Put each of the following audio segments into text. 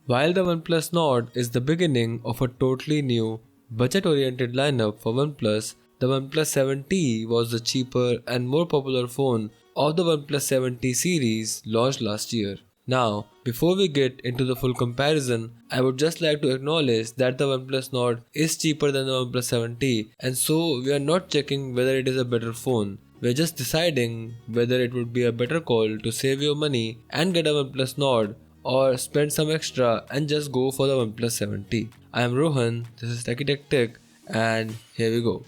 While the OnePlus Nord is the beginning of a totally new, budget-oriented lineup for OnePlus, the OnePlus 7T was the cheaper and more popular phone of the OnePlus 7T series launched last year. Now, before we get into the full comparison, I would just like to acknowledge that the OnePlus Nord is cheaper than the OnePlus 7T, and so we are not checking whether it is a better phone. We are just deciding whether it would be a better call to save your money and get a OnePlus Nord, or spend some extra and just go for the OnePlus 7T. I am Rohan, this is TechieTechTech, and here we go.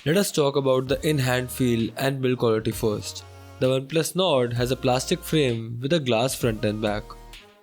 Let us talk about the in-hand feel and build quality first. The OnePlus Nord has a plastic frame with a glass front and back.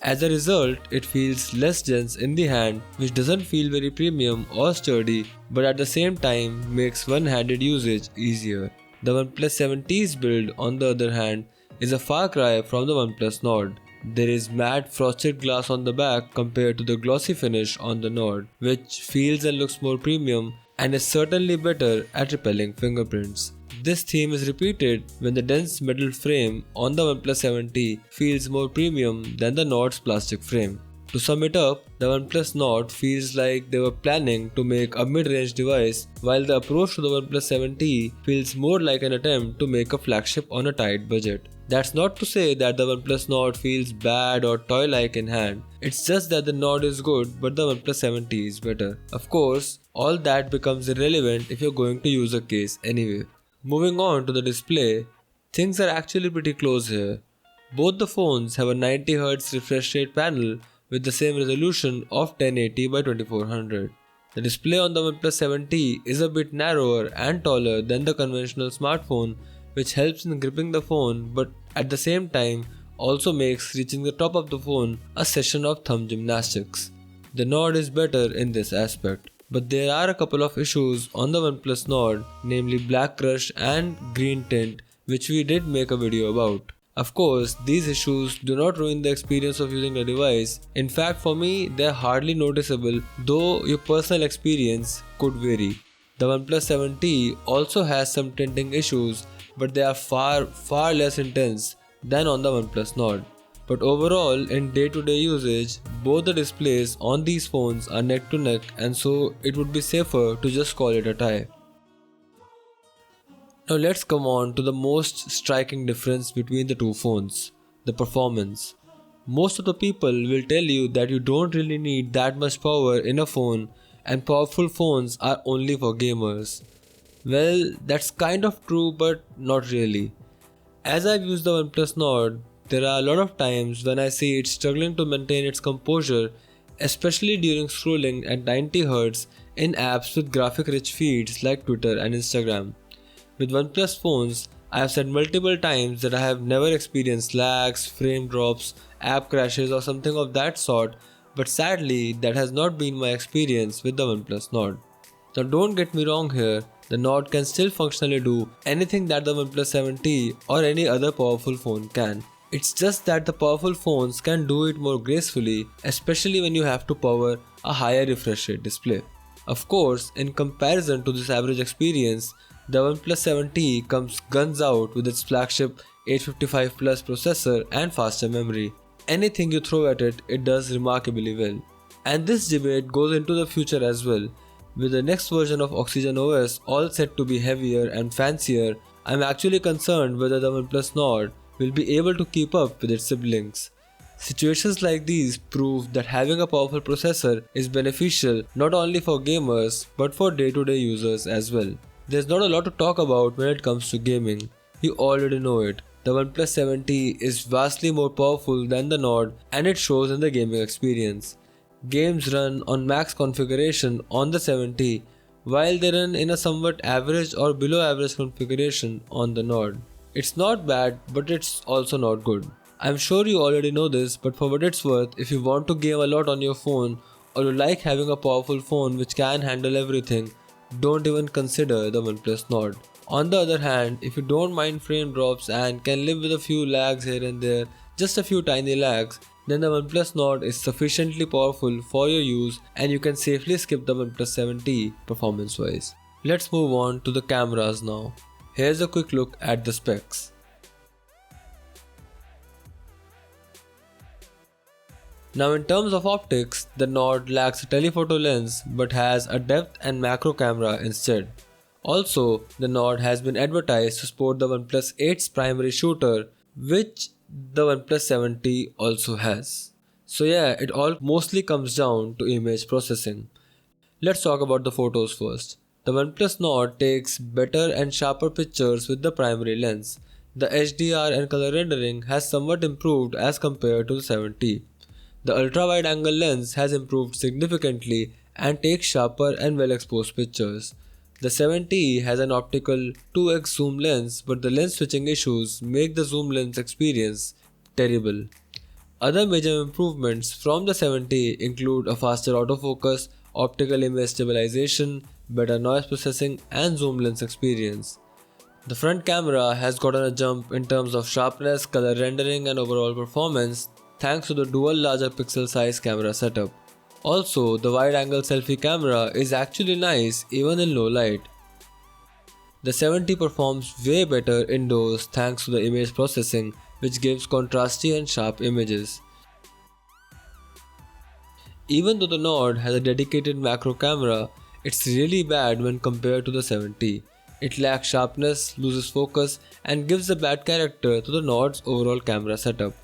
As a result, it feels less dense in the hand, which doesn't feel very premium or sturdy, but at the same time makes one-handed usage easier. The OnePlus 7T's build, on the other hand, is a far cry from the OnePlus Nord. There is matte frosted glass on the back compared to the glossy finish on the Nord, which feels and looks more premium and is certainly better at repelling fingerprints. This theme is repeated when the dense metal frame on the OnePlus 7T feels more premium than the Nord's plastic frame. To sum it up, the OnePlus Nord feels like they were planning to make a mid-range device, while the approach to the OnePlus 7T feels more like an attempt to make a flagship on a tight budget. That's not to say that the OnePlus Nord feels bad or toy-like in hand. It's just that the Nord is good but the OnePlus 7T is better. Of course, all that becomes irrelevant if you're going to use a case anyway. Moving on to the display, things are actually pretty close here. Both the phones have a 90Hz refresh rate panel with the same resolution of 1080 by 2400. The display on the OnePlus 7T is a bit narrower and taller than the conventional smartphone, which helps in gripping the phone but at the same time also makes reaching the top of the phone a session of thumb gymnastics. The Nord is better in this aspect. But there are a couple of issues on the OnePlus Nord, namely black crush and green tint, which we did make a video about. Of course, these issues do not ruin the experience of using the device. In fact, for me, they are hardly noticeable, though your personal experience could vary. The OnePlus 7T also has some tinting issues, but they are far less intense than on the OnePlus Nord. But overall, in day-to-day usage, both the displays on these phones are neck to neck, and so it would be safer to just call it a tie. Now let's come on to the most striking difference between the two phones, the performance. Most of the people will tell you that you don't really need that much power in a phone and powerful phones are only for gamers. Well, that's kind of true but not really. As I've used the OnePlus Nord, there are a lot of times when I see it struggling to maintain its composure, especially during scrolling at 90Hz in apps with graphic-rich feeds like Twitter and Instagram. With OnePlus phones, I have said multiple times that I have never experienced lags, frame drops, app crashes or something of that sort, but sadly that has not been my experience with the OnePlus Nord. Now don't get me wrong here, the Nord can still functionally do anything that the OnePlus 7T or any other powerful phone can. It's just that the powerful phones can do it more gracefully, especially when you have to power a higher refresh rate display. Of course, in comparison to this average experience, the OnePlus 7T comes guns out with its flagship 855 Plus processor and faster memory. Anything you throw at it, it does remarkably well. And this debate goes into the future as well. With the next version of Oxygen OS all set to be heavier and fancier, I'm actually concerned whether the OnePlus Nord will be able to keep up with its siblings. Situations like these prove that having a powerful processor is beneficial not only for gamers but for day-to-day users as well. There's not a lot to talk about when it comes to gaming. You already know it. The OnePlus 7T is vastly more powerful than the Nord and it shows in the gaming experience. Games run on max configuration on the 7T while they run in a somewhat average or below average configuration on the Nord. It's not bad, but it's also not good. I'm sure you already know this, but for what it's worth, if you want to game a lot on your phone or you like having a powerful phone which can handle everything, don't even consider the OnePlus Nord. On the other hand, if you don't mind frame drops and can live with a few lags here and there, just a few tiny lags, then the OnePlus Nord is sufficiently powerful for your use and you can safely skip the OnePlus 7T performance wise. Let's move on to the cameras now. Here's a quick look at the specs. Now in terms of optics, the Nord lacks a telephoto lens but has a depth and macro camera instead. Also, the Nord has been advertised to support the OnePlus 8's primary shooter, which the OnePlus 7T also has. So yeah, it all mostly comes down to image processing. Let's talk about the photos first. The OnePlus Nord takes better and sharper pictures with the primary lens. The HDR and color rendering has somewhat improved as compared to the 7T. The ultra-wide angle lens has improved significantly and takes sharper and well-exposed pictures. The 7T has an optical 2x zoom lens, but the lens switching issues make the zoom lens experience terrible. Other major improvements from the 7T include a faster autofocus, optical image stabilization, better noise processing, and zoom lens experience. The front camera has gotten a jump in terms of sharpness, color rendering, and overall performance thanks to the dual larger pixel size camera setup. Also, the wide-angle selfie camera is actually nice even in low light. The 7T performs way better indoors thanks to the image processing, which gives contrasty and sharp images. Even though the Nord has a dedicated macro camera, it's really bad when compared to the 7T. It lacks sharpness, loses focus, and gives a bad character to the Nord's overall camera setup.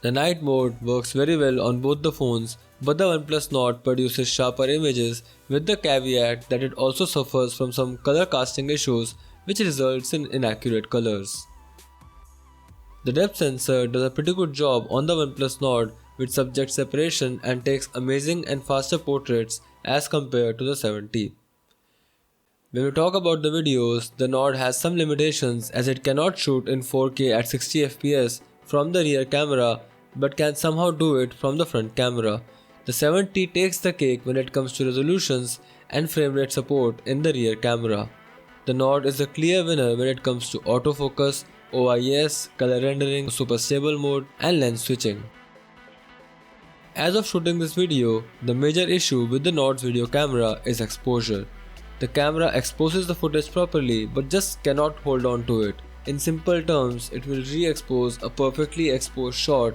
The night mode works very well on both the phones, but the OnePlus Nord produces sharper images with the caveat that it also suffers from some color casting issues which results in inaccurate colors. The depth sensor does a pretty good job on the OnePlus Nord with subject separation and takes amazing and faster portraits as compared to the 7T. When we talk about the videos, the Nord has some limitations as it cannot shoot in 4K at 60 fps from the rear camera but can somehow do it from the front camera. The 7T takes the cake when it comes to resolutions and frame rate support in the rear camera. The Nord is a clear winner when it comes to autofocus, OIS, color rendering, super stable mode, and lens switching. As of shooting this video, the major issue with the Nord's video camera is exposure. The camera exposes the footage properly but just cannot hold on to it. In simple terms, it will re-expose a perfectly exposed shot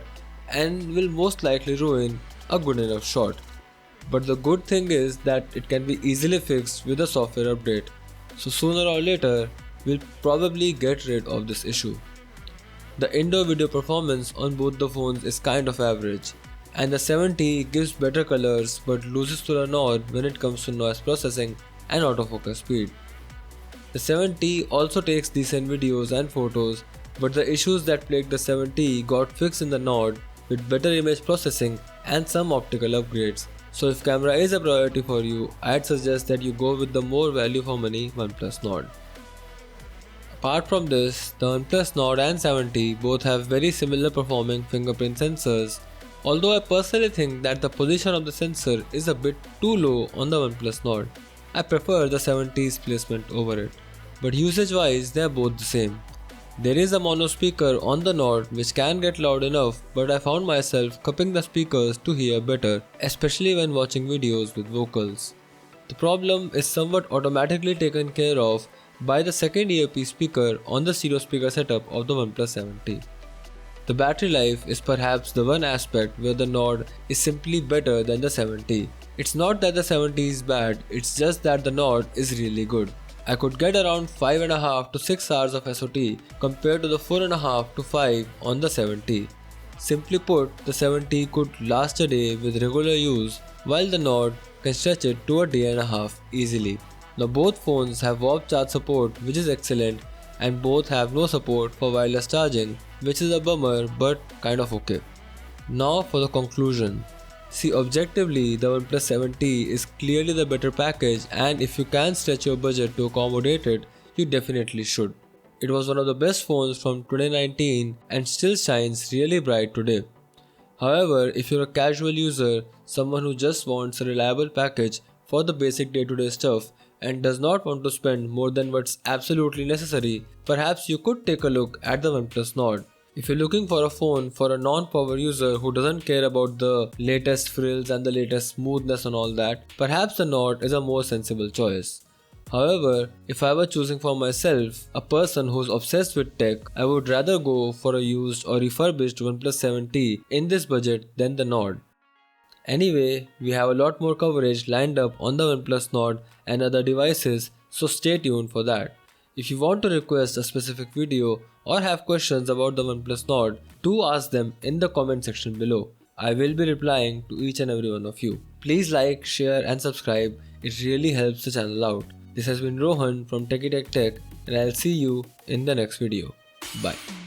and will most likely ruin a good enough shot. But the good thing is that it can be easily fixed with a software update. So sooner or later, we'll probably get rid of this issue. The indoor video performance on both the phones is kind of average, and the 7T gives better colors but loses to the Nord when it comes to noise processing and autofocus speed. The 7T also takes decent videos and photos, but the issues that plagued the 7T got fixed in the Nord with better image processing and some optical upgrades. So if camera is a priority for you, I'd suggest that you go with the more value for money OnePlus Nord. Apart from this, the OnePlus Nord and 7T both have very similar performing fingerprint sensors, although I personally think that the position of the sensor is a bit too low on the OnePlus Nord. I prefer the 7T's placement over it, but usage wise they are both the same. There is a mono speaker on the Nord which can get loud enough, but I found myself cupping the speakers to hear better, especially when watching videos with vocals. The problem is somewhat automatically taken care of by the second earpiece speaker on the stereo speaker setup of the OnePlus 7T. The battery life is perhaps the one aspect where the Nord is simply better than the 7T. It's not that the 7T is bad, it's just that the Nord is really good. I could get around 5.5 to 6 hours of SOT compared to the 4.5 to 5 on the 7T. Simply put, the 7T could last a day with regular use, while the Nord can stretch it to a day and a half easily. Now both phones have warp charge support, which is excellent, and both have no support for wireless charging, which is a bummer but kind of okay. Now for the conclusion. See, objectively, the OnePlus 7T is clearly the better package, and if you can stretch your budget to accommodate it, you definitely should. It was one of the best phones from 2019 and still shines really bright today. However, if you're a casual user, someone who just wants a reliable package for the basic day-to-day stuff and does not want to spend more than what's absolutely necessary, perhaps you could take a look at the OnePlus Nord. If you're looking for a phone for a non-power user who doesn't care about the latest frills and the latest smoothness and all that, perhaps the Nord is a more sensible choice. However, if I were choosing for myself, a person who's obsessed with tech, I would rather go for a used or refurbished OnePlus 7T in this budget than the Nord. Anyway, we have a lot more coverage lined up on the OnePlus Nord and other devices, so stay tuned for that. If you want to request a specific video or have questions about the OnePlus Nord, do ask them in the comment section below. I will be replying to each and every one of you. Please like, share and subscribe, it really helps the channel out. This has been Rohan from TechieTechTech and I'll see you in the next video. Bye.